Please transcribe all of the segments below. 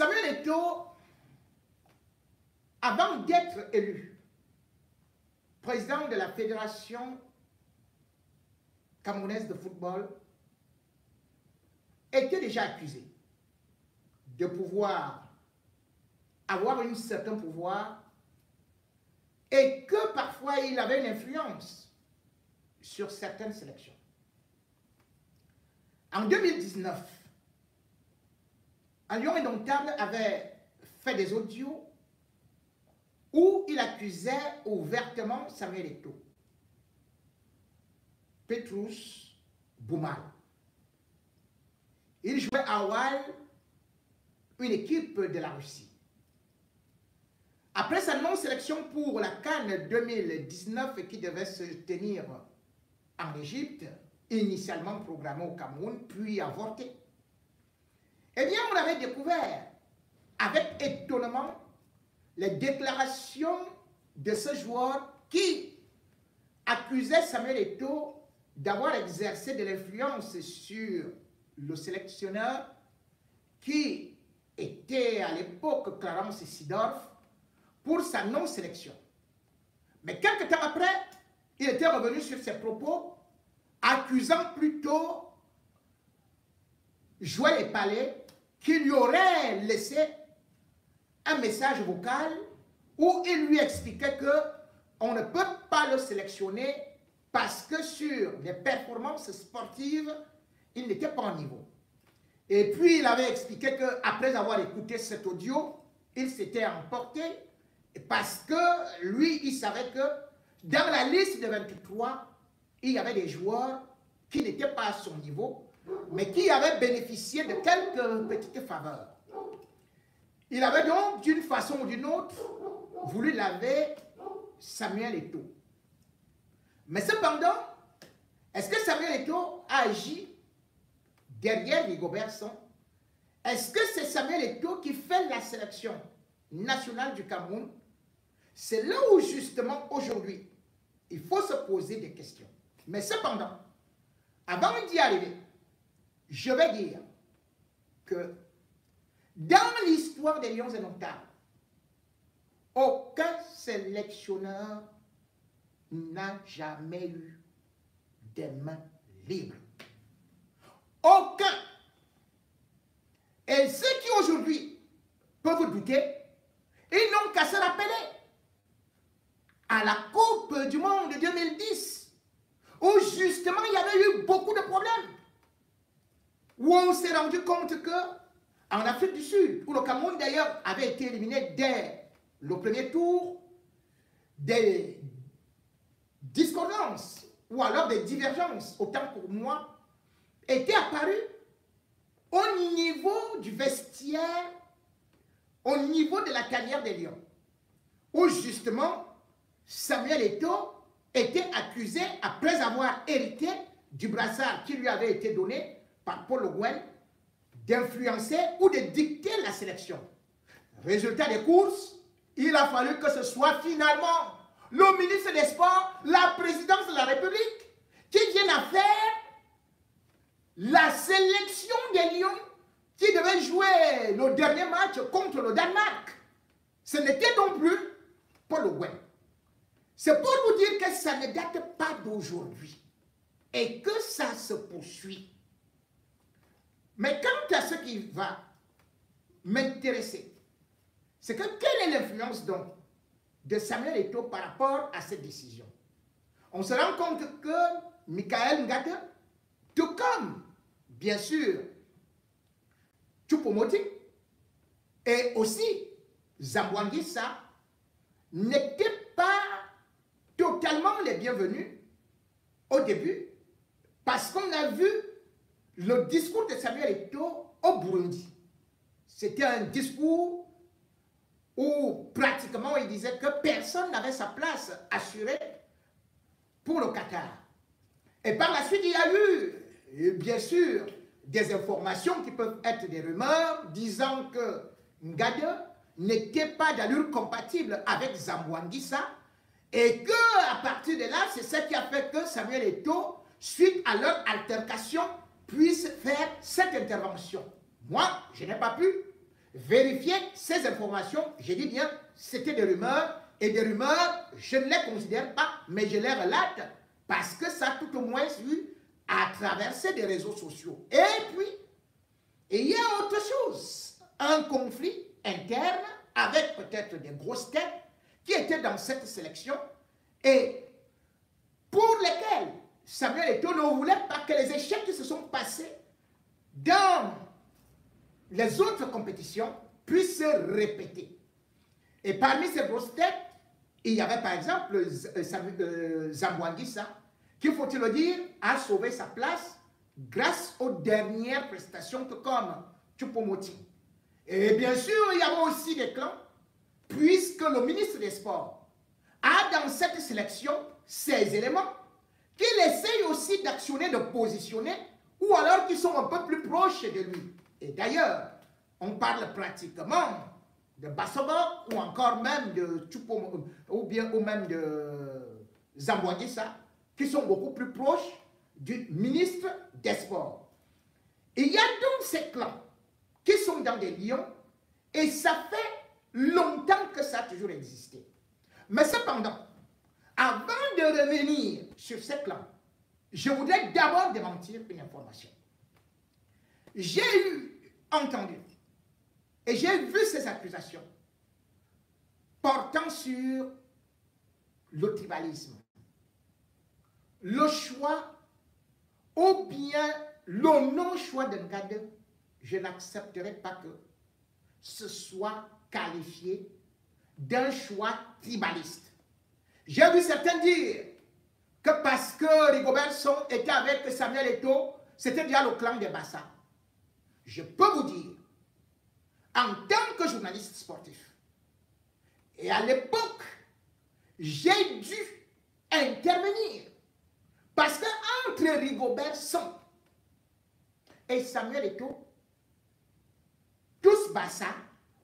Samuel Eto'o, avant d'être élu président de la Fédération camerounaise de football, était déjà accusé de pouvoir avoir un certain pouvoir et que parfois il avait une influence sur certaines sélections. En 2019, un lion indomptable avait fait des audios où il accusait ouvertement Samuel Eto'o, Petrus Boumal. Il jouait à Wal, une équipe de la Russie. Après sa non-sélection pour la CAN 2019 qui devait se tenir en Égypte, initialement programmée au Cameroun, puis avortée, eh bien, on avait découvert avec étonnement les déclarations de ce joueur qui accusait Samuel Eto'o d'avoir exercé de l'influence sur le sélectionneur qui était à l'époque Clarence Seedorf pour sa non-sélection. Mais quelques temps après, il était revenu sur ses propos, accusant plutôt Joël Palais qui lui aurait laissé un message vocal où il lui expliquait qu'on ne peut pas le sélectionner parce que sur les performances sportives, il n'était pas en niveau. Et puis il avait expliqué qu'après avoir écouté cet audio, il s'était emporté parce que lui, il savait que dans la liste de 23, il y avait des joueurs qui n'étaient pas à son niveau, mais qui avaient bénéficié de quelques petites faveurs. Il avait donc, d'une façon ou d'une autre, voulu laver Samuel Eto'o. Mais cependant, est-ce que Samuel Eto'o a agi derrière Rigobert Song? Est-ce que c'est Samuel Eto'o qui fait la sélection nationale du Cameroun? C'est là où, justement, aujourd'hui, il faut se poser des questions. Mais cependant, avant d'y arriver, je vais dire que dans l'histoire des Lions indomptables, aucun sélectionneur n'a jamais eu des mains libres. Aucun. Et ceux qui aujourd'hui peuvent douter, ils n'ont qu'à se rappeler à la Coupe du Monde de 2010, où justement il y avait eu beaucoup de problèmes, où on s'est rendu compte que en Afrique du Sud, où le Cameroun d'ailleurs avait été éliminé dès le premier tour, des discordances ou alors des divergences, autant pour moi, étaient apparues au niveau du vestiaire, au niveau de la carrière des Lions, où justement Samuel Eto'o était accusé, après avoir hérité du brassard qui lui avait été donné par Paul Le Guen, d'influencer ou de dicter la sélection. Résultat des courses, il a fallu que ce soit finalement le ministre des Sports, la présidence de la République, qui vienne à faire la sélection des Lions qui devait jouer le dernier match contre le Danemark. Ce n'était non plus Paul Le Guen. C'est pour vous dire que ça ne date pas d'aujourd'hui et que ça se poursuit. Mais quant à ce qui va m'intéresser, c'est que quelle est l'influence donc de Samuel Eto'o par rapport à cette décision? On se rend compte que Michael Ngata, tout comme, bien sûr, Choupo-Moting et aussi Zamboanguissa, n'étaient pas totalement les bienvenus au début, parce qu'on a vu le discours de Samuel Eto'o au Burundi. C'était un discours où pratiquement il disait que personne n'avait sa place assurée pour le Qatar. Et par la suite, il y a eu, bien sûr, des informations qui peuvent être des rumeurs disant que Ngade n'était pas d'allure compatible avec Zamboanguissa et que à partir de là, c'est ce qui a fait que Samuel Eto'o, suite à leur altercation, puisse faire cette intervention. Moi, je n'ai pas pu. vérifier ces informations. J'ai dit bien, c'était des rumeurs. Et des rumeurs, je ne les considère pas, mais je les relate parce que ça a tout au moins eu à traverser des réseaux sociaux. Et puis, il y a autre chose. Un conflit interne avec peut-être des grosses têtes qui étaient dans cette sélection et pour lesquelles Samuel Eto'o ne voulait pas que les échecs qui se sont passés dans les autres compétitions puissent se répéter. Et parmi ces grosses têtes, il y avait par exemple Zamboanguissa, qui, faut-il le dire, a sauvé sa place grâce aux dernières prestations comme Choupo-Moting. Et bien sûr, il y avait aussi des clans, puisque le ministre des Sports a dans cette sélection ces éléments qu'il essaye aussi d'actionner, de positionner, ou alors qui sont un peu plus proches de lui. Et d'ailleurs, on parle pratiquement de Bassogo ou encore même de Choupo, ou même de Zamboanguissa, qui sont beaucoup plus proches du ministre des Sports. Il y a donc ces clans qui sont dans des lions et ça fait longtemps que ça a toujours existé. Mais cependant, avant de revenir sur ces clans, je voudrais d'abord démentir une information. J'ai entendu et j'ai vu ces accusations portant sur le tribalisme, le choix ou bien le non-choix d'un cadre. Je n'accepterai pas que ce soit qualifié d'un choix tribaliste. J'ai vu certains dire que parce que Rigobert Song était avec Samuel Eto'o, c'était déjà le clan des Bassa. Je peux vous dire, en tant que journaliste sportif, et à l'époque, j'ai dû intervenir parce que entre Rigobert Song et Samuel Eto'o, tous Bassa,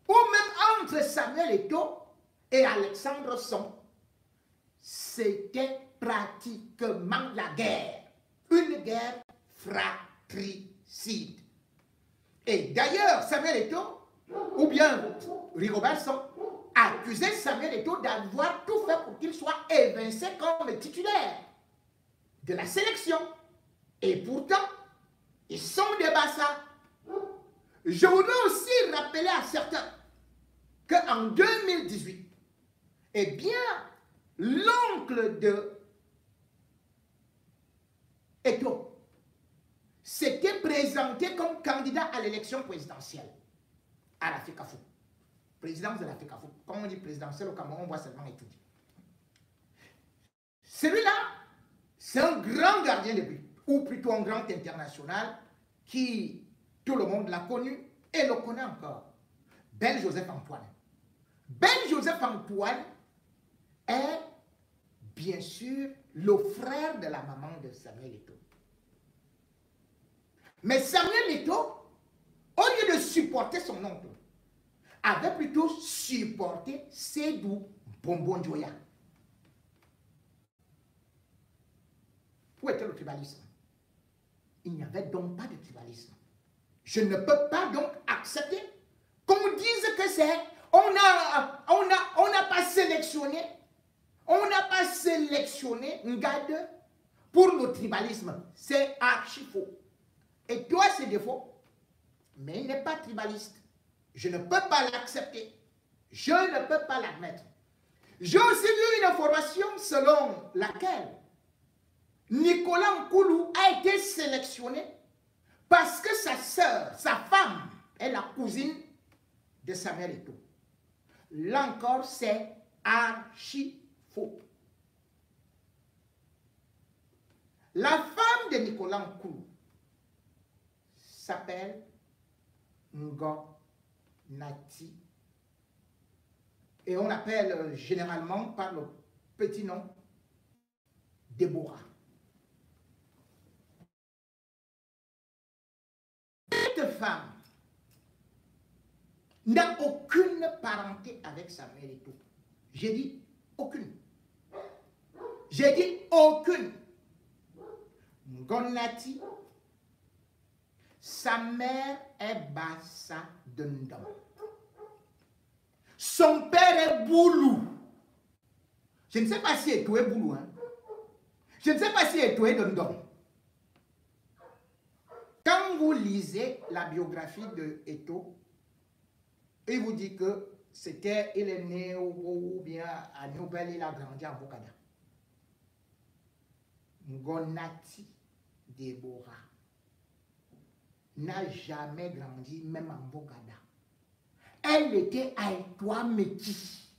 ou même entre Samuel Eto'o et Alexandre Song, c'était pratiquement la guerre, une guerre fratricide. Et d'ailleurs, Samuel Eto'o, ou bien Rigobert Song, accusait Samuel Eto'o d'avoir tout fait pour qu'il soit évincé comme titulaire de la sélection. Et pourtant, ils sont des Bassa. Je voudrais aussi rappeler à certains qu'en 2018, eh bien, l'oncle de Eto'o s'était présenté comme candidat à l'élection présidentielle à la FECAFO. Présidence de la FECAFO. Quand on dit présidentielle au Cameroun, on voit seulement étudier. Celui-là, c'est un grand gardien de but, ou plutôt un grand international qui, tout le monde l'a connu et le connaît encore. Ben Joseph Antoine. Ben Joseph Antoine est bien sûr le frère de la maman de Samuel Eto'o. Mais Samuel Eto'o, au lieu de supporter son oncle, avait plutôt supporté Sédou Bonbon Dioya. Où était le tribalisme? Il n'y avait donc pas de tribalisme. Je ne peux pas donc accepter qu'on dise que c'est on n'a pas sélectionné Ngade pour le tribalisme. C'est archi faux. Et toi, c'est défaut. Mais il n'est pas tribaliste. Je ne peux pas l'accepter. Je ne peux pas l'admettre. J'ai aussi vu une information selon laquelle Nicolas Nkoulou a été sélectionné parce que sa sœur, sa femme, est la cousine de Samuel Eto'o. Là encore, c'est archi faux. La femme de Nicolas Nkoulou s'appelle Ngo Nati. Et on l'appelle généralement par le petit nom Déborah. Cette femme n'a aucune parenté avec Samuel Eto'o. J'ai dit aucune. J'ai dit aucune. Ngonati, sa mère est Bassa de Ndam. Son père est Boulou. Je ne sais pas si Eto est Boulou. Hein. Je ne sais pas si Eto est Dondon. Quand vous lisez la biographie de Eto, il vous dit que il est né ou bien à Nobel, il a grandi à Bokada. Ngonati Deborah n'a jamais grandi, même en Bokada. Elle était à Etoile Métis,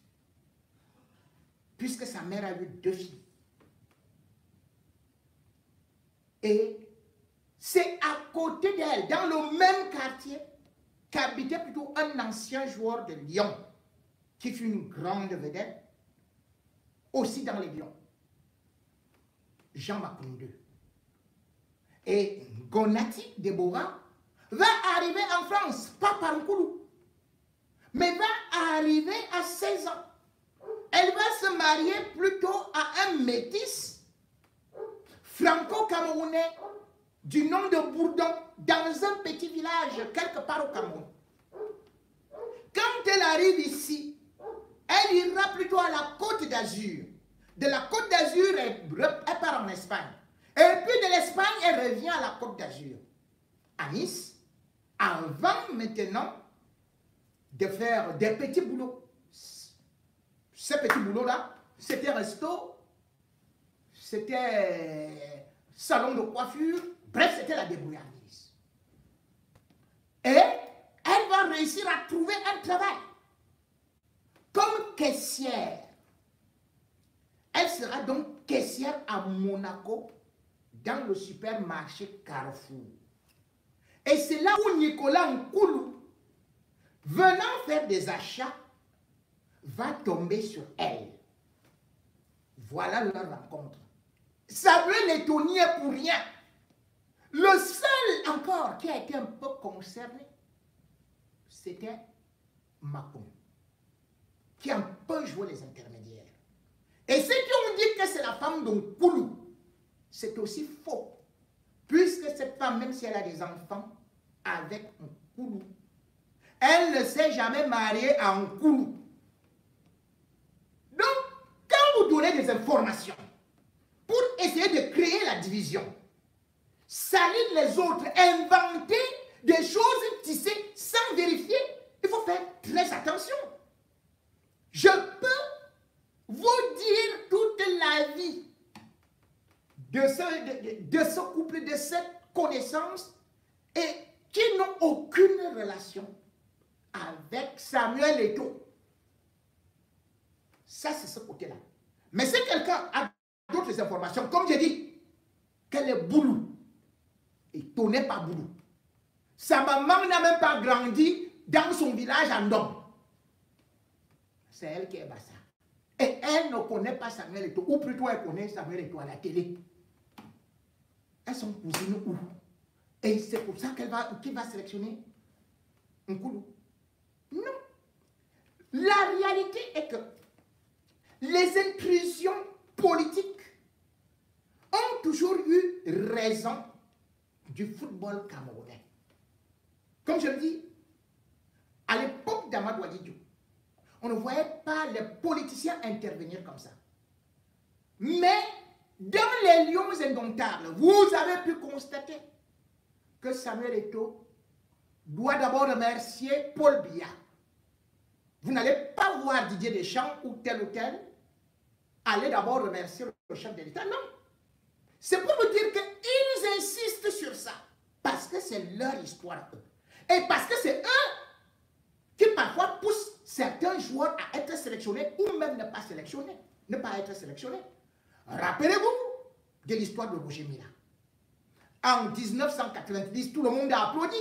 puisque sa mère a eu 2 filles. Et c'est à côté d'elle, dans le même quartier, qu'habitait plutôt un ancien joueur de Lyon, qui fut une grande vedette, aussi dans les Lions, Jean Macondo. Et Gonati Deborah va arriver en France, pas par Nkoulou, mais va arriver à 16 ans. Elle va se marier plutôt à un métis franco-camerounais du nom de Bourdon, dans un petit village quelque part au Cameroun. Quand elle arrive ici, elle ira plutôt à la Côte d'Azur. De la Côte d'Azur, elle part en Espagne. Et puis de l'Espagne, elle revient à la Côte d'Azur. À Nice, avant maintenant de faire des petits boulots. Ces petits boulots-là, c'était resto, c'était salon de coiffure, bref, c'était la débrouillardise. Et elle va réussir à trouver un travail. Comme caissière. Elle sera donc caissière à Monaco, dans le supermarché Carrefour. Et c'est là où Nicolas Nkoulou, venant faire des achats, va tomber sur elle. Voilà leur rencontre. Samuel Eto'o n'y est pour rien. Le seul encore qui a été un peu concerné, c'était Macron, qui a un peu joué les intermédiaires. Et ceux qui ont dit que c'est la femme de Nkoulou, c'est aussi faux. Puisque cette femme, même si elle a des enfants avec Nkoulou, elle ne s'est jamais mariée à Nkoulou. Donc, quand vous donnez des informations pour essayer de créer la division, salir les autres, inventer des choses tissées sans vérifier, il faut faire très attention. Je peux vous dire toute la vie de ce couple, de cette connaissance, et qui n'ont aucune relation avec Samuel Eto'o. Ça, c'est ce côté-là. Mais si quelqu'un a d'autres informations, comme j'ai dit, qu'elle est Boulou, Eto'o n'est pas Boulou. Sa maman n'a même pas grandi dans son village en Ndom. C'est elle qui est Bassa. Et elle ne connaît pas Samuel Eto'o, ou plutôt elle connaît Samuel Eto'o à la télé. Elles sont cousines où? Et c'est pour ça qu'il va sélectionner Nkoulou. Non. La réalité est que les intrusions politiques ont toujours eu raison du football camerounais. Comme je le dis, à l'époque d'Amadou Diop, on ne voyait pas les politiciens intervenir comme ça. Mais dans les Lions indomptables, vous avez pu constater que Samuel Eto'o doit d'abord remercier Paul Biya. Vous n'allez pas voir Didier Deschamps ou tel, allez d'abord remercier le chef de l'État. Non. C'est pour vous dire qu'ils insistent sur ça. Parce que c'est leur histoire, eux. Et parce que c'est eux qui parfois poussent certains joueurs à être sélectionnés ou même ne pas sélectionnés, ne pas être sélectionnés. Rappelez-vous de l'histoire de Roger Mila. En 1990, tout le monde a applaudi.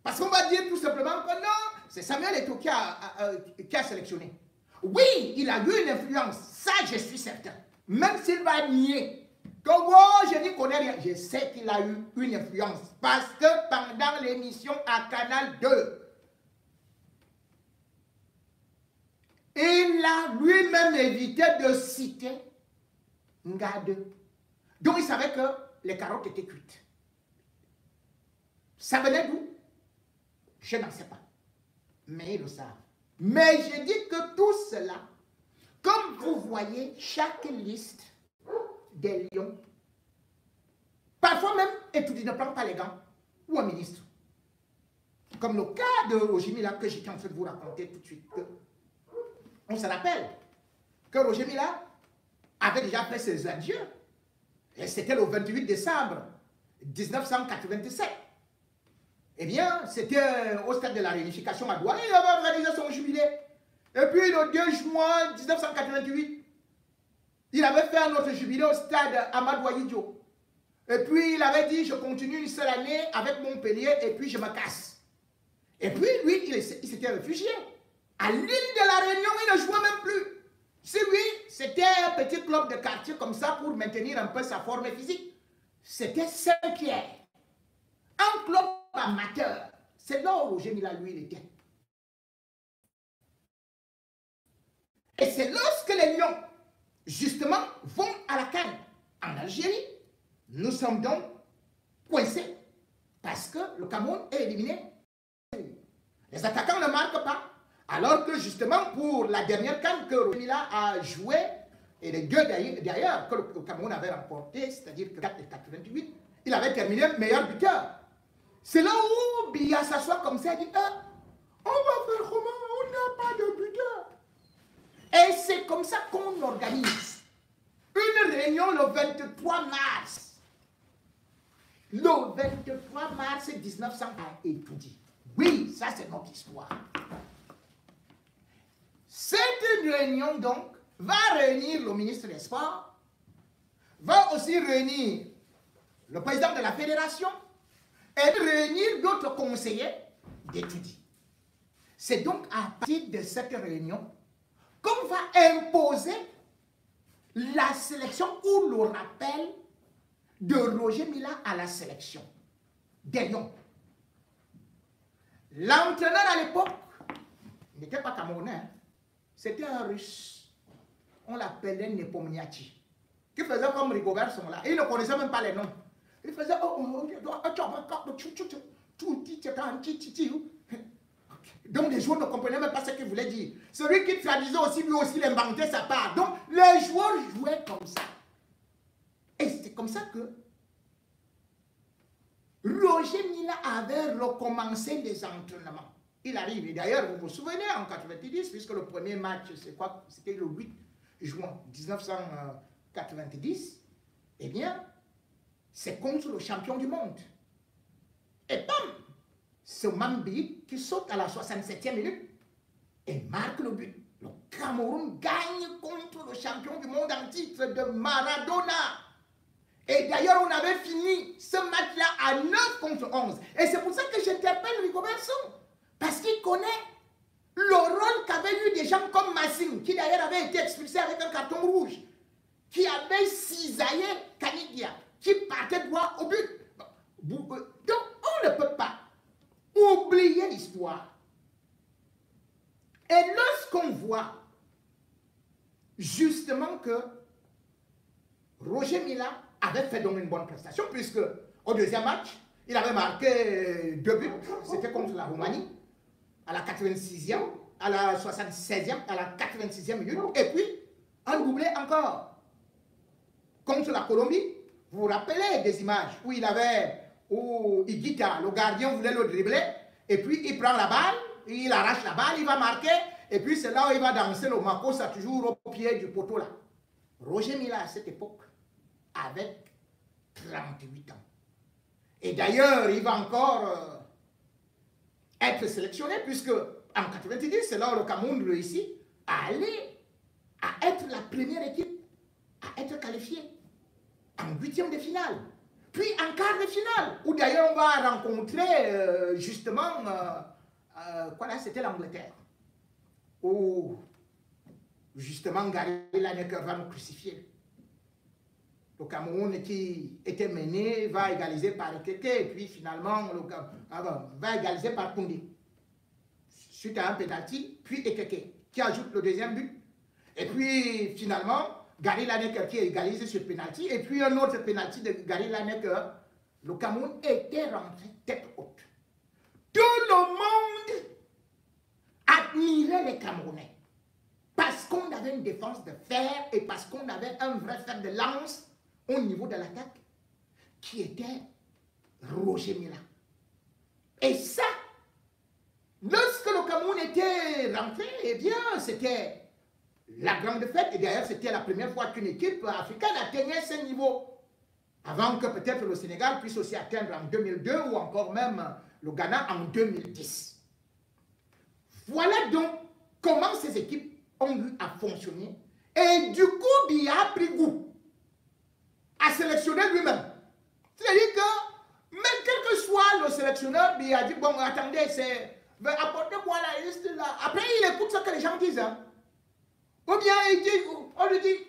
Parce qu'on va dire tout simplement que non, c'est Samuel Eto'o qui a sélectionné. Oui, il a eu une influence, ça je suis certain. Même s'il va nier que oh, je n'y connais rien, je sais qu'il a eu une influence. Parce que pendant l'émission à Canal 2, il a lui-même évité de citer Ngade. Donc il savait que les carottes étaient cuites. Ça venait d'où? Je n'en sais pas. Mais ils le savent. Mais je dis que tout cela, comme vous voyez, chaque liste des lions, parfois même, étudie ne prend pas les gants, ou un ministre. Comme le cas de Roger Mila que j'étais en train de vous raconter tout de suite. On se rappelle que Roger Mila avait déjà fait ses adieux. Et c'était le 28 décembre 1987. Eh bien, c'était au stade de la réunification à Douala. Il avait organisé son jubilé. Et puis, le 2 juin 1988, il avait fait un autre jubilé au stade Amadou Ahidjo. Et puis, il avait dit, je continue une seule année avec Montpellier et puis je me casse. Et puis, lui, il s'était réfugié. À l'île de la Réunion, il ne jouait même plus. Si lui, c'était un petit club de quartier comme ça pour maintenir un peu sa forme physique. C'était Saint-Pierre. Un club amateur. C'est là où Roger Mila, lui, il était. Et c'est lorsque les Lions, justement, vont à la CAN en Algérie, nous sommes donc coincés parce que le Cameroun est éliminé. Les attaquants ne marquent pas. Alors que justement, pour la dernière CAN que Roger Mila a joué, et les deux d'ailleurs que le Cameroun avait remporté, c'est-à-dire que 4 et 88, il avait terminé meilleur buteur. C'est là où Biya s'assoit comme ça et dit on va faire comment? On n'a pas de buteur. Et c'est comme ça qu'on organise une réunion le 23 mars. Le 23 mars 1900 a étudié. Oui, ça c'est notre histoire. Cette réunion donc va réunir le ministre des Sports, va aussi réunir le président de la fédération et réunir d'autres conseillers d'études. C'est donc à partir de cette réunion qu'on va imposer la sélection ou le rappel de Roger Mila à la sélection des Lions. L'entraîneur à l'époque n'était pas camerounais, c'était un russe. On l'appelait Nepomniachtchi, qui faisait comme Rigobert sont là. Il ne connaissait même pas les noms. Il faisait donc les joueurs ne comprenaient même pas ce qu'il voulait dire. Celui qui traduisait aussi, lui aussi, l'inventait sa part. Donc les joueurs jouaient comme ça. Et c'est comme ça que Roger Mila avait recommencé les entraînements. Il arrive, et d'ailleurs, vous vous souvenez, en 90, puisque le premier match, c'est quoi? C'était le 8 juin 1990, eh bien, c'est contre le champion du monde. Et bam, c'est Mambi qui saute à la 67e minute et marque le but. Le Cameroun gagne contre le champion du monde en titre de Maradona. Et d'ailleurs, on avait fini ce match-là à 9 contre 11. Et c'est pour ça que j'interpelle Rigobert Song. Parce qu'il connaît le rôle qu'avaient eu des gens comme Massing, qui d'ailleurs avait été expulsé avec un carton rouge, qui avait cisaillé Kanigia, qui partait droit au but. Donc, on ne peut pas oublier l'histoire. Et lorsqu'on voit justement que Roger Mila avait fait donc une bonne prestation, puisque au deuxième match, il avait marqué 2 buts, c'était contre la Roumanie, à la 86e, à la 76e, à la 86e minute, et puis un doublé encore contre la Colombie. Vous vous rappelez des images où il avait, où Higuita, le gardien, voulait le dribbler, et puis il prend la balle, il arrache la balle, il va marquer, et puis c'est là où il va danser le Makossa toujours au pied du poteau là. Roger Mila à cette époque, avec 38 ans. Et d'ailleurs, il va encore être sélectionné, puisque en 90, c'est là où le Cameroun réussit à aller, à être la première équipe à être qualifiée en 8e de finale, puis en quart de finale, où d'ailleurs on va rencontrer justement, voilà, c'était l'Angleterre, où justement Gary Lineker va nous crucifier. Le Cameroun qui était mené va égaliser par Keke, et puis finalement va égaliser par Koundé. Suite à un penalty, puis Ekeke qui ajoute le deuxième but. Et puis finalement, Gary Lineker qui égalise ce penalty, et puis un autre penalty de Gary Lineker. Le Cameroun était rentré tête haute. Tout le monde admirait appelait les Camerounais. Parce qu'on avait une défense de fer et parce qu'on avait un vrai fer de lance au niveau de l'attaque, qui était Roger Mila. Et ça, lorsque le Cameroun était rentré, eh bien, c'était la grande fête. Et d'ailleurs, c'était la première fois qu'une équipe africaine atteignait ce niveau. Avant que peut-être le Sénégal puisse aussi atteindre en 2002 ou encore même le Ghana en 2010. Voilà donc comment ces équipes ont eu à fonctionner. Et du coup, Biya a pris goût à sélectionner lui-même. C'est-à-dire que, même quel que soit le sélectionneur, Biya a dit, bon, attendez, apportez-moi la liste là. Après, il écoute ce que les gens disent. Hein. Ou bien, on lui dit,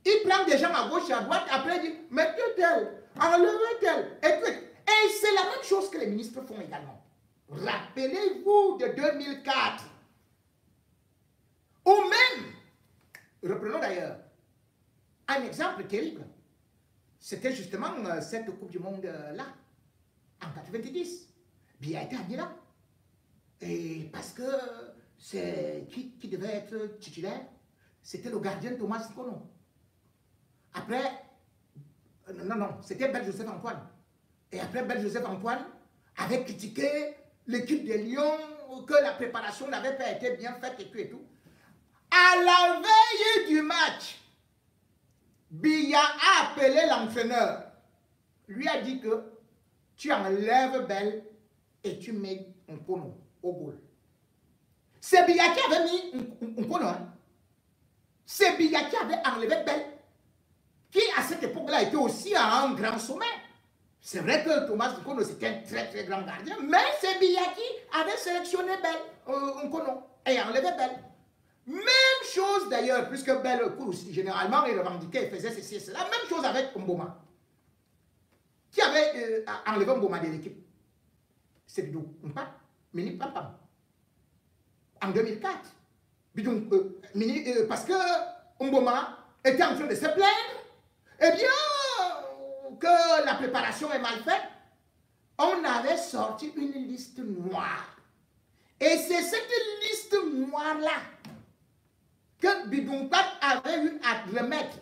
il prend des gens à gauche et à droite, après il dit, mettez tel, enlevez tel, et c'est la même chose que les ministres font également. Rappelez-vous de 2004. Ou même, reprenons d'ailleurs, un exemple terrible. C'était justement cette Coupe du Monde-là, en 90. Biya était amené là. Et parce que c'est qui devait être titulaire, c'était le gardien Thomas Nkono. Après, non, c'était Bel Joseph Antoine. Et après, Bel Joseph Antoine avait critiqué l'équipe des Lions, que la préparation n'avait pas été bien faite et tout et tout. À la veille du match, Biya a appelé l'entraîneur. Lui a dit que tu enlèves Bel et tu mets Nkono au goal. C'est Biya qui avait mis Nkono. Hein? C'est Biya qui avait enlevé Bel, qui à cette époque-là était aussi à un grand sommet. C'est vrai que Thomas Nkono c'était un très très grand gardien, mais c'est Biya qui avait sélectionné Bel, Nkono, et enlevé Bel. Même chose d'ailleurs, puisque Bel aussi, généralement il revendiquait, il faisait ceci et cela. Même chose avec Mboma, qui avait enlevé Mboma de l'équipe. C'est Bidou Mpa, Mini Pampam. En 2004. Bidou, parce que Mboma était en train de se plaindre, eh bien, que la préparation est mal faite, on avait sorti une liste noire. Et c'est cette liste noire-là que Bidoumpap avait eu à remettre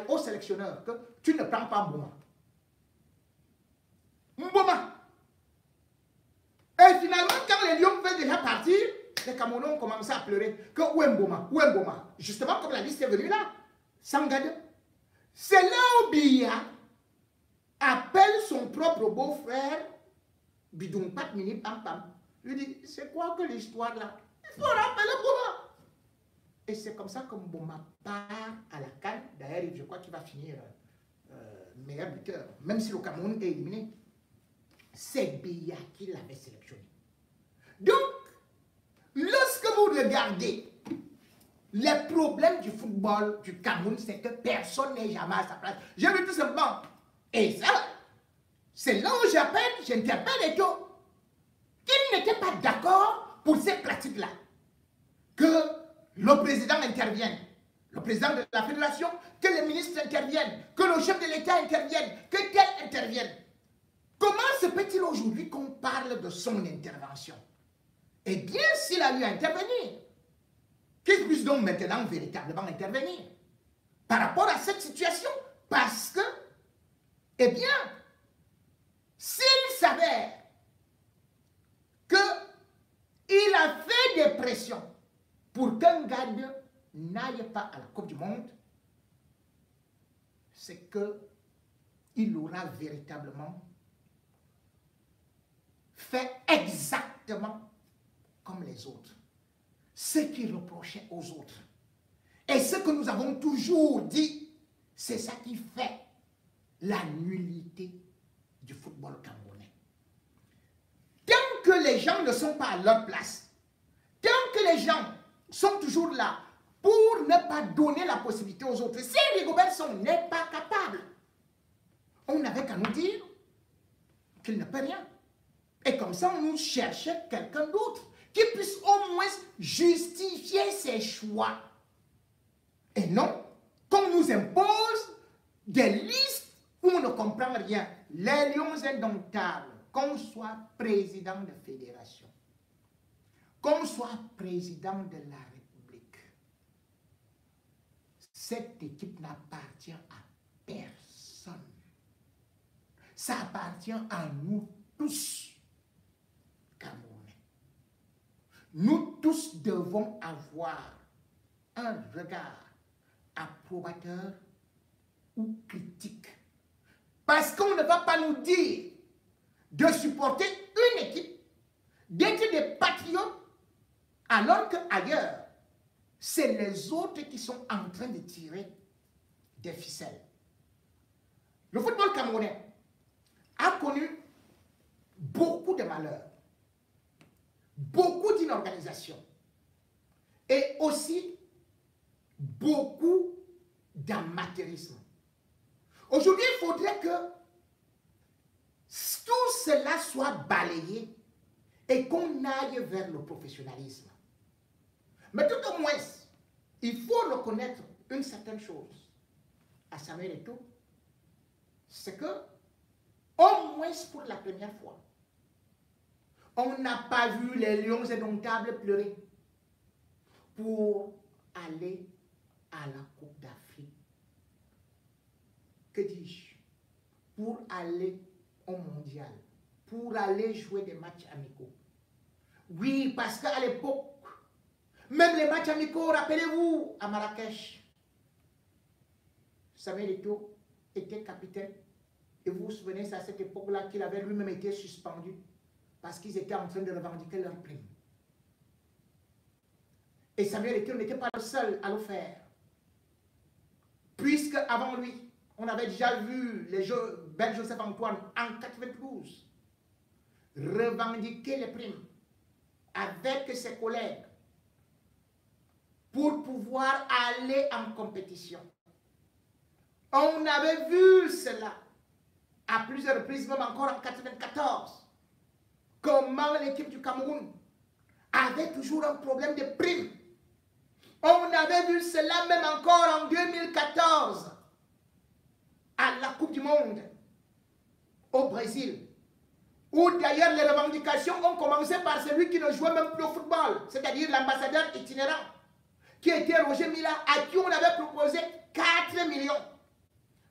au sélectionneur, que tu ne prends pas Mboma. Mboma. Et finalement, quand les Lions veulent déjà partir, les Camerounais ont commencé à pleurer. Que où est Mboma? Où est Mboma? Justement, comme la liste est venue là, Sangade. C'est là où Biya appelle son propre beau-frère, Bidoumpap Mini Pampam. Lui dit, c'est quoi que l'histoire là? Il faut rappeler Mboma. Et c'est comme ça que Mboma part à la CAN. D'ailleurs, je crois qu'il va finir meilleur buteur, même si le Cameroun est éliminé. C'est Biya qui l'avait sélectionné. Donc, lorsque vous regardez les problèmes du football du Cameroun, c'est que personne n'est jamais à sa place. Je veux tout simplement. Et ça, c'est là où j'interpelle Eto, qu'il n'était pas d'accord pour ces pratiques-là. Que le président intervienne, le président de la fédération, que les ministres interviennent, que le chef de l'État intervienne, que tel intervienne. Comment se peut-il aujourd'hui qu'on parle de son intervention? Eh bien, s'il a eu à intervenir, qu'il puisse donc maintenant véritablement intervenir par rapport à cette situation. Parce que, eh bien, s'il s'avère qu'il a fait des pressions pour qu'un gardien n'aille pas à la Coupe du Monde, c'est qu'il aura véritablement fait exactement comme les autres. Ce qu'il reprochait aux autres. Et ce que nous avons toujours dit, c'est ça qui fait la nullité du football camerounais. Tant que les gens ne sont pas à leur place, tant que les gens sont toujours là pour ne pas donner la possibilité aux autres, si Rigobert Song n'est pas capable, on n'avait qu'à nous dire qu'il ne peut rien. Et comme ça, on nous cherchait quelqu'un d'autre qui puisse au moins justifier ses choix. Et non, qu'on nous impose des listes où on ne comprend rien. Les Lions indomptables, qu'on soit président de fédération, qu'on soit président de la République, cette équipe n'appartient à personne. Ça appartient à nous tous, Camerounais. Nous tous devons avoir un regard approbateur ou critique. Parce qu'on ne va pas nous dire de supporter une équipe, d'être des patriotes, alors qu'ailleurs, c'est les autres qui sont en train de tirer des ficelles. Le football camerounais a connu beaucoup de malheurs, beaucoup d'inorganisation et aussi beaucoup d'amateurisme. Aujourd'hui, il faudrait que tout cela soit balayé et qu'on aille vers le professionnalisme. Mais tout au moins, il faut reconnaître une certaine chose à Samuel Eto'o, c'est que, au moins pour la première fois, on n'a pas vu les lions indomptables pleurer pour aller à la Coupe d'Afrique. Que dis-je? Pour aller au mondial, pour aller jouer des matchs amicaux. Oui, parce qu'à l'époque, même les matchs amicaux, rappelez-vous, à Marrakech, Samuel Eto'o était capitaine. Et vous vous souvenez, c'est à cette époque-là qu'il avait lui-même été suspendu parce qu'ils étaient en train de revendiquer leur prime. Et Samuel Eto'o n'était pas le seul à le faire. Puisque avant lui, on avait déjà vu les Ben Joseph Antoine en 92 revendiquer les primes avec ses collègues pour pouvoir aller en compétition. On avait vu cela à plusieurs reprises, même encore en 94, comment l'équipe du Cameroun avait toujours un problème de primes. On avait vu cela même encore en 2014 à la Coupe du Monde au Brésil, où d'ailleurs les revendications ont commencé par celui qui ne jouait même plus au football, c'est-à-dire l'ambassadeur itinérant, qui était Roger Mila, à qui on avait proposé 4 millions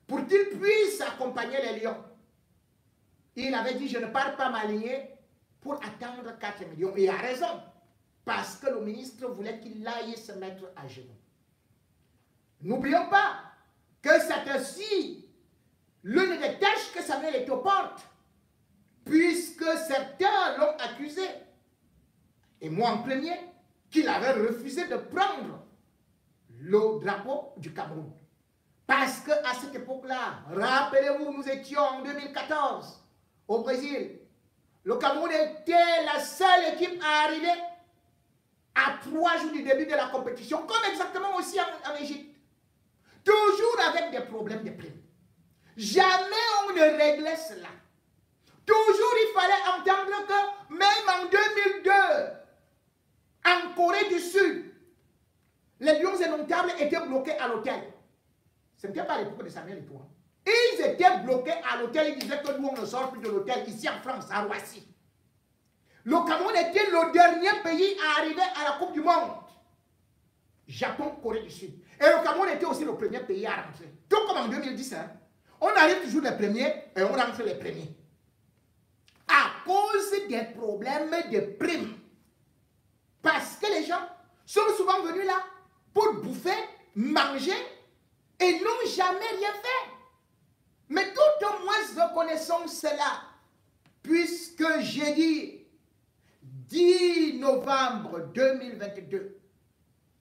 pour qu'il puisse accompagner les Lions. Il avait dit, je ne pars pas m'aligner pour attendre 4 millions. Et il a raison, parce que le ministre voulait qu'il aille se mettre à genoux. N'oublions pas que c'est aussi l'une des tâches que Samuel Eto'o porte, puisque certains l'ont accusé, et moi en premier, qu'il avait refusé de prendre le drapeau du Cameroun. Parce qu'à cette époque-là, rappelez-vous, nous étions en 2014 au Brésil. Le Cameroun était la seule équipe à arriver à 3 jours du début de la compétition, comme exactement aussi en Égypte. Toujours avec des problèmes de primes. Jamais on ne réglait cela. Toujours il fallait entendre que même en 2002, en Corée du Sud, les Lions indomptables étaient bloqués à l'hôtel. Ce n'était pas l'époque de Samuel Eto'o. Ils étaient bloqués à l'hôtel. Ils disaient que nous, on ne sort plus de l'hôtel ici en France, à Roissy. Le Cameroun était le dernier pays à arriver à la Coupe du Monde. Japon, Corée du Sud. Et le Cameroun était aussi le premier pays à rentrer. Tout comme en 2010. Hein. On arrive toujours les premiers et on rentre les premiers. À cause des problèmes de primes. Parce que les gens sont souvent venus là pour bouffer, manger et n'ont jamais rien fait. Mais tout au moins reconnaissons cela, puisque jeudi 10 novembre 2022,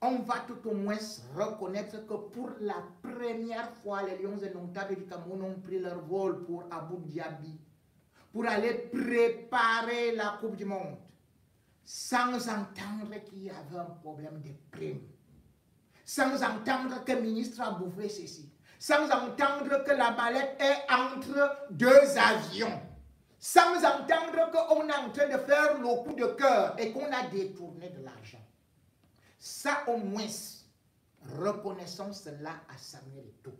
on va tout au moins reconnaître que pour la première fois, les Lions indomptables du Cameroun ont pris leur vol pour Abu Dhabi, pour aller préparer la Coupe du Monde, sans entendre qu'il y avait un problème de primes, sans entendre que le ministre a bouffé ceci, sans entendre que la mallette est entre 2 avions, sans entendre qu'on est en train de faire le coup de cœur et qu'on a détourné de l'argent. Ça au moins, reconnaissons cela à Samuel Eto'o,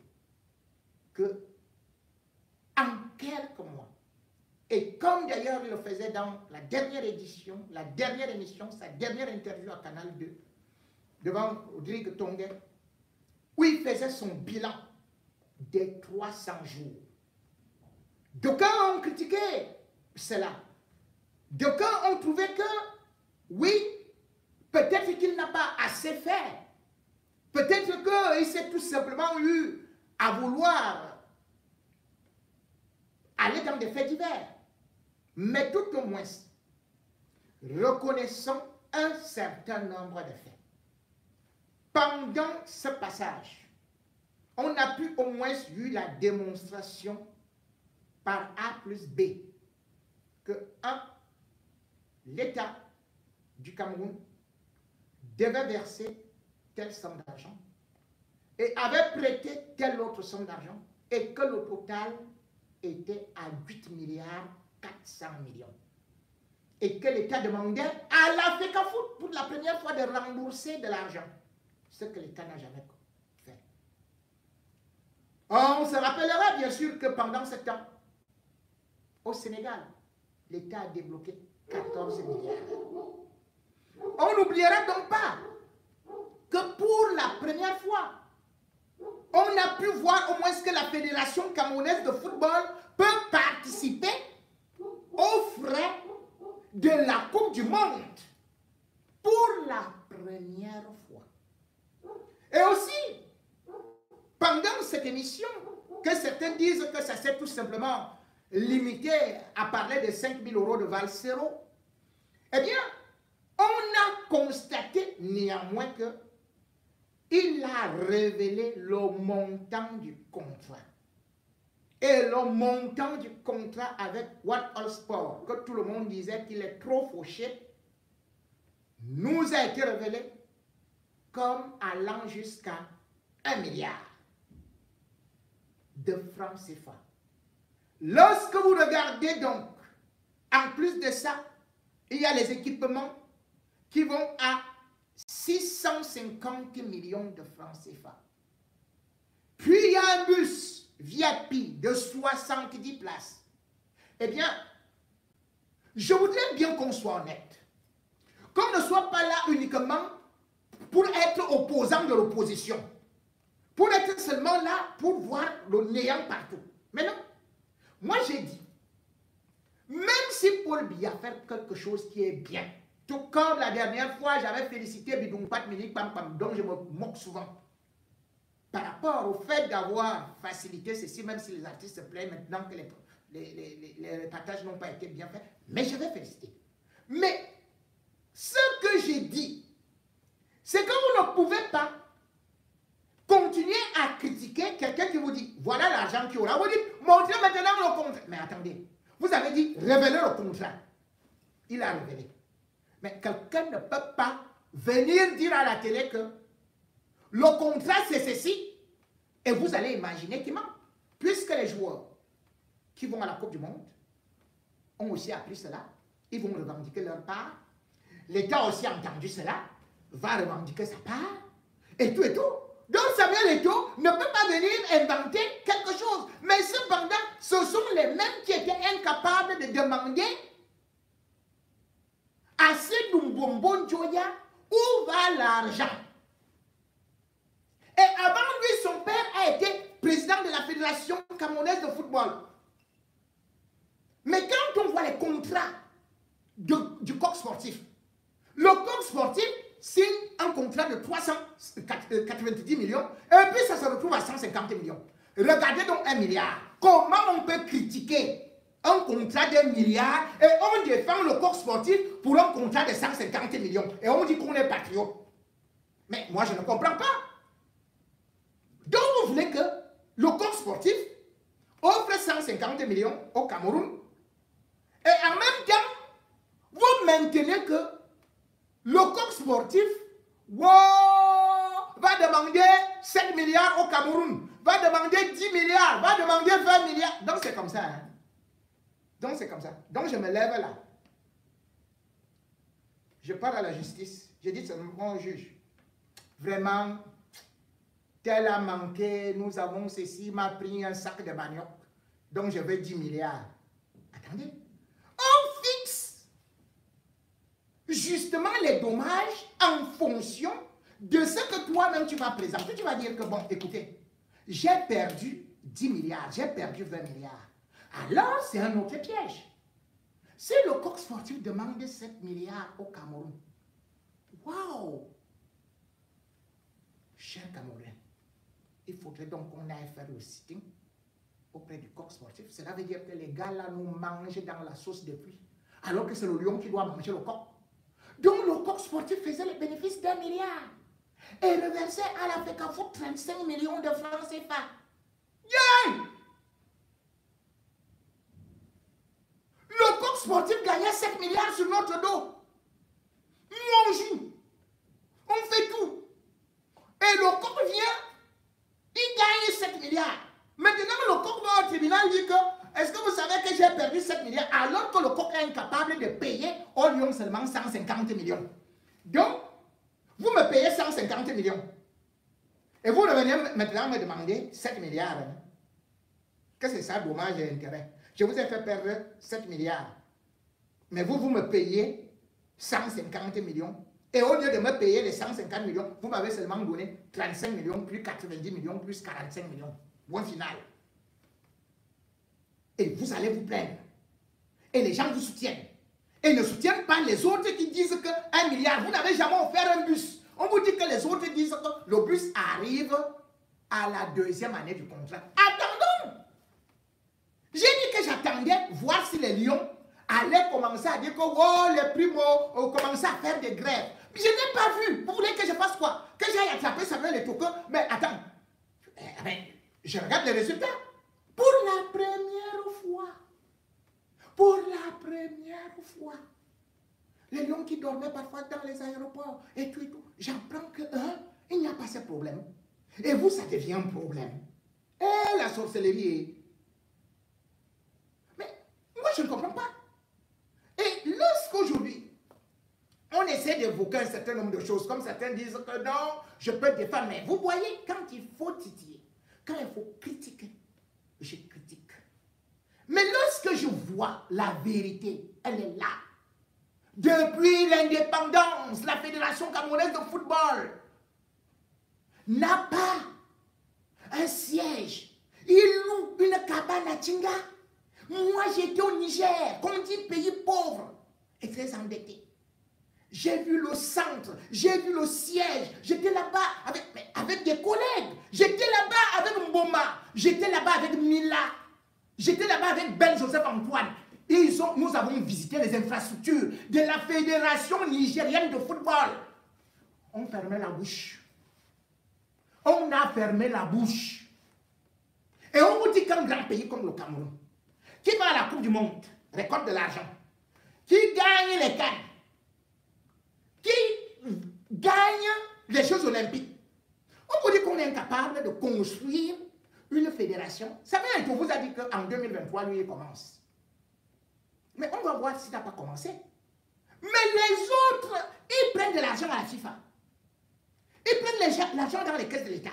que en quelques mois, Et comme d'ailleurs il le faisait dans la dernière édition, la dernière émission, sa dernière interview à Canal 2, devant Rodrigue Tonguet, où il faisait son bilan des 300 jours. D'aucuns ont critiqué cela. D'aucuns ont trouvé que, oui, peut-être qu'il n'a pas assez fait. Peut-être qu'il s'est tout simplement eu à vouloir aller dans des faits divers. Mais tout au moins, reconnaissons un certain nombre de faits. Pendant ce passage, on a pu au moins eu la démonstration par A plus B que 1. L'État du Cameroun devait verser telle somme d'argent et avait prêté telle autre somme d'argent et que le total était à 8 milliards 400 millions. Et que l'État demandait à la FECAFOOT pour la première fois de rembourser de l'argent. Ce que l'État n'a jamais fait. On se rappellera bien sûr que pendant ce temps, au Sénégal, l'État a débloqué 14 milliards. On n'oubliera donc pas que pour la première fois, on a pu voir au moins que la Fédération camerounaise de football peut participer aux frais de la Coupe du Monde pour la première fois. Et aussi, pendant cette émission, que certains disent que ça s'est tout simplement limité à parler de 5 000 € de Valsero, eh bien, on a constaté néanmoins que il a révélé le montant du contrat. Et le montant du contrat avec What All Sport, que tout le monde disait qu'il est trop fauché, nous a été révélé comme allant jusqu'à 1 milliard de francs CFA. Lorsque vous regardez donc, en plus de ça, il y a les équipements qui vont à 650 millions de francs CFA. Puis il y a un bus VIP de 70 places. Eh bien, je voudrais bien qu'on soit honnête. Qu'on ne soit pas là uniquement pour être opposant de l'opposition. Pour être seulement là pour voir le néant partout. Mais non. Moi j'ai dit, même si Paul Biya fait quelque chose qui est bien, tout comme la dernière fois j'avais félicité Bidoupat Mini Pam Pam, dont je me moque souvent, par rapport au fait d'avoir facilité ceci, même si les artistes se plaignent maintenant que les partages n'ont pas été bien faits, mais je vais féliciter. Mais ce que j'ai dit, c'est que vous ne pouvez pas continuer à critiquer quelqu'un qui vous dit, voilà l'argent qu'il y aura. Vous dites, montrez maintenant le contrat. Mais attendez, vous avez dit, révélez le contrat. Il a révélé. Mais quelqu'un ne peut pas venir dire à la télé que le contrat c'est ceci, et vous allez imaginer qu'il ment. Puisque les joueurs qui vont à la Coupe du Monde ont aussi appris cela, ils vont revendiquer leur part. L'État a aussi entendu cela, va revendiquer sa part, et tout et tout. Donc Samuel Eto'o ne peut pas venir inventer quelque chose. Mais cependant, ce sont les mêmes qui étaient incapables de demander à Sédou Mbombo Njoya où va l'argent. Et avant lui, son père a été président de la Fédération camerounaise de football. Mais quand on voit les contrats du coq sportif, le coq sportif signe un contrat de 390 millions et puis ça se retrouve à 150 millions. Regardez donc 1 milliard. Comment on peut critiquer un contrat d'1 milliard et on défend le coq sportif pour un contrat de 150 millions et on dit qu'on est patriote? Mais moi je ne comprends pas. Donc vous voulez que le coq sportif offre 150 millions au Cameroun et en même temps vous maintenez que le coq sportif va demander 7 milliards au Cameroun, va demander 10 milliards, va demander 20 milliards. Donc c'est comme ça. Hein? Donc c'est comme ça. Donc je me lève là. Je parle à la justice. Je dis seulement au juge. Vraiment, tel a manqué, nous avons ceci, m'a pris un sac de manioc. Donc je veux 10 milliards. Attendez. justement les dommages en fonction de ce que toi-même tu vas présenter. Tu vas dire que, bon, écoutez, j'ai perdu 10 milliards, j'ai perdu 20 milliards. Alors, c'est un autre piège. Si le coq sportif demande 7 milliards au Cameroun, waouh! Cher Cameroun, il faudrait donc qu'on aille faire le sitting auprès du coq sportif. Cela veut dire que les gars là nous mangent dans la sauce de pluie, alors que c'est le lion qui doit manger le coq. Donc le coq sportif faisait le bénéfice d'1 milliard et reversait à la FECAFOOT 35 millions de francs CFA. Yeah! Le coq sportif gagnait 7 milliards sur notre dos. Nous on joue, on fait tout. Et le coq vient, il gagne 7 milliards. Maintenant, le coq va au tribunal dire que, est-ce que vous savez que j'ai perdu 7 milliards alors que le coq est incapable de payer au lion seulement 150 millions. Donc, vous me payez 150 millions. Et vous revenez maintenant me demander 7 milliards. Hein? Que c'est ça, dommage et intérêt. Je vous ai fait perdre 7 milliards. Mais vous me payez 150 millions. Et au lieu de me payer les 150 millions, vous m'avez seulement donné 35 millions, plus 90 millions, plus 45 millions. Bon final. Et vous allez vous plaindre. Et les gens vous soutiennent. Et ne soutiennent pas les autres qui disent que 1 milliard, vous n'avez jamais offert un bus. On vous dit que les autres disent que le bus arrive à la 2e année du contrat. Attendons. J'ai dit que j'attendais voir si les lions allaient commencer à dire que oh, les primos commençaient à faire des grèves. Je n'ai pas vu. Vous voulez que je fasse quoi? Que j'aille attraper Samuel les Toko? Mais attends. Je regarde les résultats. Pour la première fois, les lions qui dormaient parfois dans les aéroports et tout, j'apprends que il n'y a pas ce problème. Et vous, ça devient un problème. Et la sorcellerie. Mais moi, je ne comprends pas. Et lorsqu'aujourd'hui, on essaie d'évoquer un certain nombre de choses, comme certains disent que non, je peux défendre. Mais vous voyez, quand il faut titiller, quand il faut critiquer, je critique. Mais lorsque je vois la vérité, elle est là. Depuis l'indépendance, la Fédération camerounaise de football n'a pas un siège. Il loue une cabane à Tinga. Moi, j'étais au Niger, qu'on dit pays pauvre et très endetté. J'ai vu le centre, j'ai vu le siège, j'étais là-bas avec des collègues, j'étais là-bas avec Mboma, j'étais là-bas avec Mila, j'étais là-bas avec Ben Joseph Antoine. Nous avons visité les infrastructures de la Fédération nigérienne de football. On fermait la bouche. On a fermé la bouche. Et on vous dit qu'un grand pays comme le Cameroun, qui va à la Coupe du Monde, récolte de l'argent, qui gagne les cannes, qui gagne les Jeux Olympiques. On vous dit qu'on est incapable de construire une fédération. Samuel Eto'o vous a dit qu'en 2023, lui, il commence. Mais on va voir s'il n'a pas commencé. Mais les autres, ils prennent de l'argent à la FIFA. Ils prennent l'argent dans les caisses de l'État.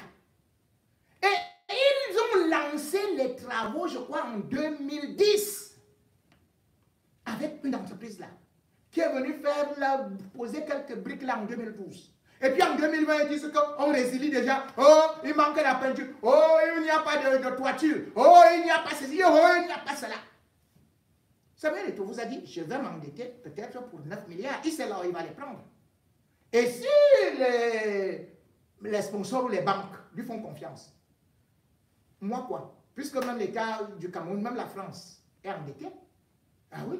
Et ils ont lancé les travaux, je crois, en 2010. Avec une entreprise là, qui est venue poser quelques briques là en 2012. Et puis en 2020, ils disent qu'on résilie déjà. Oh, il manque la peinture. Oh, il n'y a pas de toiture. Oh, il n'y a pas ceci. Oh, il n'y a pas cela. Samuel Eto'o vous a dit, je vais m'endetter peut-être pour 9 milliards. Il sait là où il va les prendre. Et si les sponsors ou les banques lui font confiance, moi quoi? Puisque même l'État du Cameroun, même la France est endetté. Ah oui.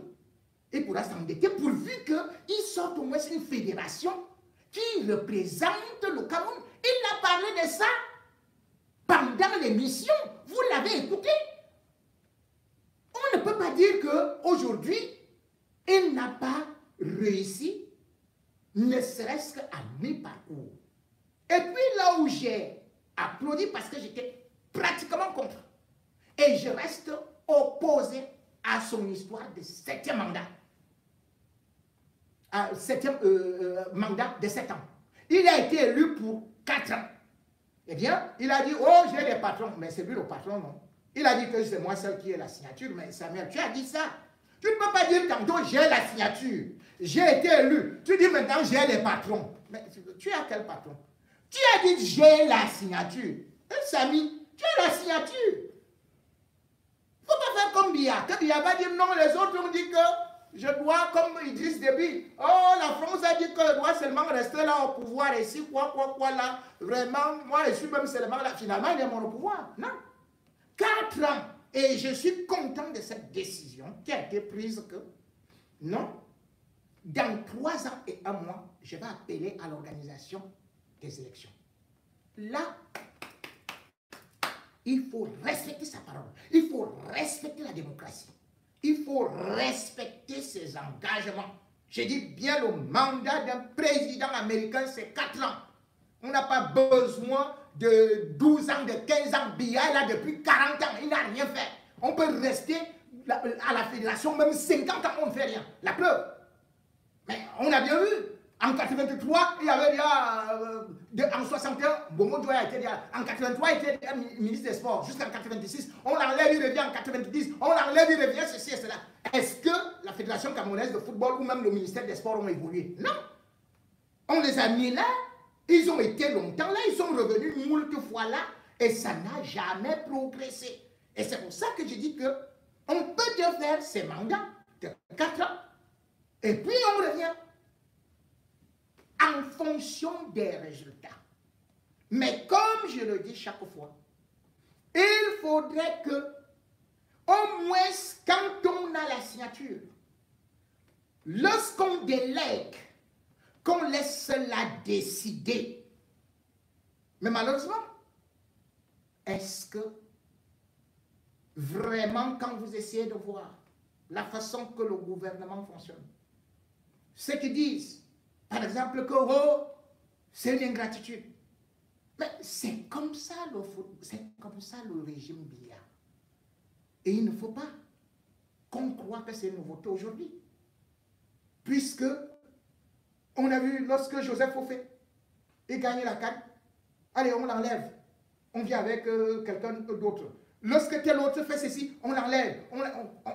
Il pourra s'endetter pourvu qu'il sorte au moins une fédération qui représente le Cameroun. Il a parlé de ça pendant l'émission. Vous l'avez écouté. On ne peut pas dire qu'aujourd'hui, il n'a pas réussi, ne serait-ce qu'à mi-parcours. Et puis là où j'ai applaudi, parce que j'étais pratiquement contre, et je reste opposé à son histoire de 7e mandat. 7e mandat de 7 ans. Il a été élu pour 4 ans. Eh bien, il a dit, oh, j'ai des patrons. Mais c'est lui le patron, non? Il a dit que c'est moi seul qui ai la signature. Mais Samuel, tu as dit ça. Tu ne peux pas dire tantôt j'ai la signature, j'ai été élu. Tu dis maintenant j'ai les patrons. Mais tu as quel patron? Tu as dit j'ai la signature. Samy, tu as la signature. Il ne faut pas faire comme Biya. Que Biya va dire non, les autres ont dit que je dois, comme Idriss Déby, oh, la France a dit que je dois seulement rester là au pouvoir, et si quoi, là, vraiment, moi je suis même seulement là, finalement il est mon au pouvoir. Non. 4 ans, et je suis content de cette décision qui a été prise que, non, dans 3 ans et 1 mois, je vais appeler à l'organisation des élections. Là, il faut respecter sa parole, il faut respecter la démocratie. Il faut respecter ses engagements. Je dis bien, le mandat d'un président américain, c'est 4 ans. On n'a pas besoin de 12 ans, de 15 ans. Biya est là depuis 40 ans, il n'a rien fait. On peut rester à la fédération même 50 ans, on ne fait rien. La preuve. Mais on a bien vu. En 83, il y avait déjà, en 61, Bomo Dioua a été déjà, en 83, il était déjà ministre des Sports, jusqu'en 96, on l'enlève, il revient en 90, on l'enlève, il revient, ceci et cela. Est-ce que la Fédération camerounaise de football ou même le ministère des Sports ont évolué? Non. On les a mis là, ils ont été longtemps là, ils sont revenus moult fois là, et ça n'a jamais progressé. Et c'est pour ça que je dis que on peut bien faire ces mandats de 4 ans, et puis on revient. En fonction des résultats. Mais comme je le dis chaque fois, il faudrait que, au moins quand on a la signature, lorsqu'on délègue, qu'on laisse la décider. Mais malheureusement, est-ce que vraiment quand vous essayez de voir la façon que le gouvernement fonctionne, ceux qui disent, par exemple, que oh, c'est une ingratitude. Mais c'est comme ça le régime Biya. Et il ne faut pas qu'on croit que c'est une nouveauté aujourd'hui. Puisque on a vu lorsque Joseph Fofé il gagnait la CAN, allez, on l'enlève. On vient avec quelqu'un d'autre. Lorsque tel autre fait ceci, on l'enlève.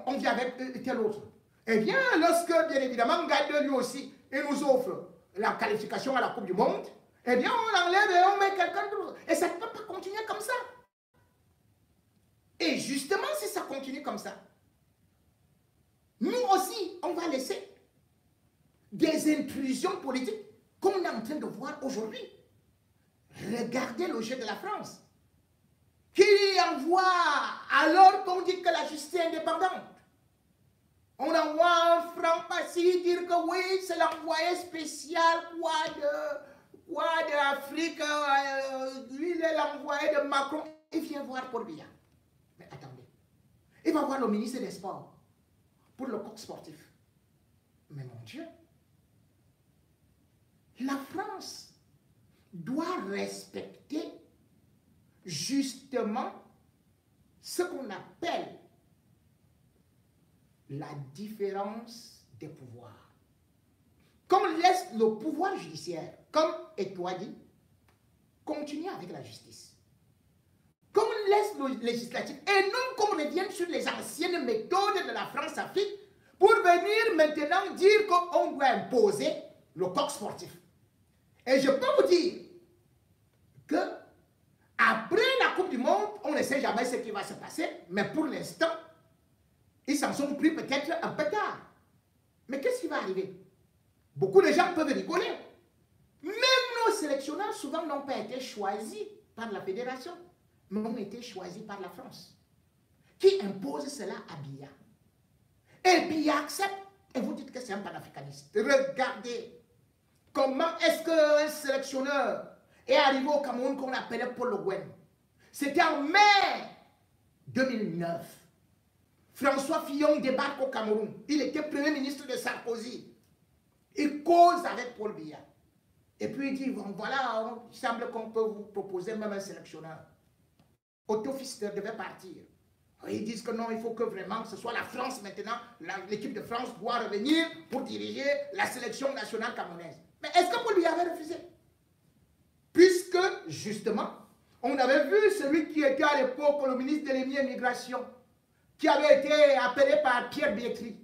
On vient avec tel autre. Eh bien, lorsque, bien évidemment, Gade lui aussi, il nous offre la qualification à la Coupe du Monde, eh bien, on l'enlève et on met quelqu'un d'autre. Et ça ne peut pas continuer comme ça. Et justement, si ça continue comme ça, nous aussi, on va laisser des intrusions politiques comme on est en train de voir aujourd'hui. Regardez le jeu de la France, qui envoie, alors qu'on dit que la justice est indépendante, on envoie un franc passé dire que oui, c'est l'envoyé spécial quoi d'Afrique, lui il est l'envoyé de Macron, il vient voir Paul Biya. Mais attendez, il va voir le ministre des Sports pour le coq sportif. Mais mon Dieu, la France doit respecter justement ce qu'on appelle la différence des pouvoirs. Qu'on laisse le pouvoir judiciaire, comme Etoile dit, continuer avec la justice. Qu'on laisse le législatif, et non qu'on revienne sur les anciennes méthodes de la France-Afrique pour venir maintenant dire qu'on doit imposer le coq sportif. Et je peux vous dire que après la Coupe du Monde, on ne sait jamais ce qui va se passer, mais pour l'instant, ils s'en sont pris peut-être un peu tard. Mais qu'est-ce qui va arriver? Beaucoup de gens peuvent rigoler. Même nos sélectionneurs, souvent, n'ont pas été choisis par la fédération, mais ont été choisis par la France, qui impose cela à Biya. Et Biya accepte, et vous dites que c'est un panafricaniste. Regardez comment est-ce qu'un sélectionneur est arrivé au Cameroun qu'on appelait Paul Le Guen. C'était en mai 2009. François Fillon débarque au Cameroun. Il était premier ministre de Sarkozy. Il cause avec Paul Biya. Et puis il dit, bon, voilà, il semble qu'on peut vous proposer même un sélectionneur. Otto Pfister devait partir. Ils disent que non, il faut que vraiment ce soit la France maintenant. L'équipe de France doit revenir pour diriger la sélection nationale camerounaise. Mais est-ce que Paul Biya avait refusé? Puisque, justement, on avait vu celui qui était à l'époque le ministre de l'Immigration, qui avait été appelé par Pierre Bietri.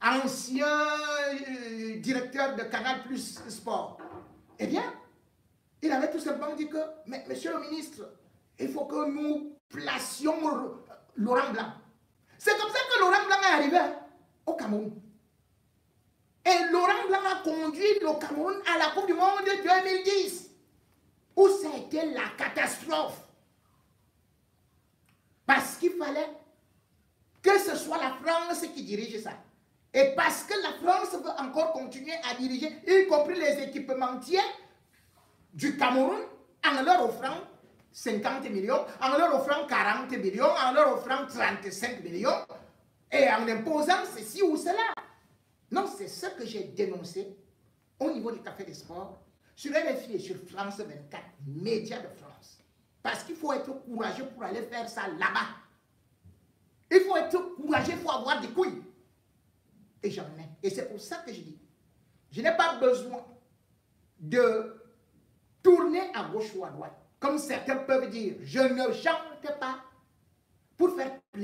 ancien directeur de Canal Plus Sport. Eh bien, il avait tout simplement dit que, mais monsieur le ministre, il faut que nous placions Laurent Blanc. C'est comme ça que Laurent Blanc est arrivé au Cameroun. Et Laurent Blanc a conduit le Cameroun à la Coupe du Monde de 2010, où ça a été la catastrophe. Parce qu'il fallait que ce soit la France qui dirige ça. Et parce que la France veut encore continuer à diriger, y compris les équipementiers du Cameroun, en leur offrant 50 millions, en leur offrant 40 millions, en leur offrant 35 millions, et en imposant ceci ou cela. Non, c'est ce que j'ai dénoncé au niveau du Café des Sports, sur RFI et sur France 24, médias de France. Parce qu'il faut être courageux pour aller faire ça là-bas. Il faut être courageux, il faut avoir des couilles. Et j'en ai. Et c'est pour ça que je dis, je n'ai pas besoin de tourner à gauche ou à droite. Comme certains peuvent dire, je ne chante pas pour faire plaisir.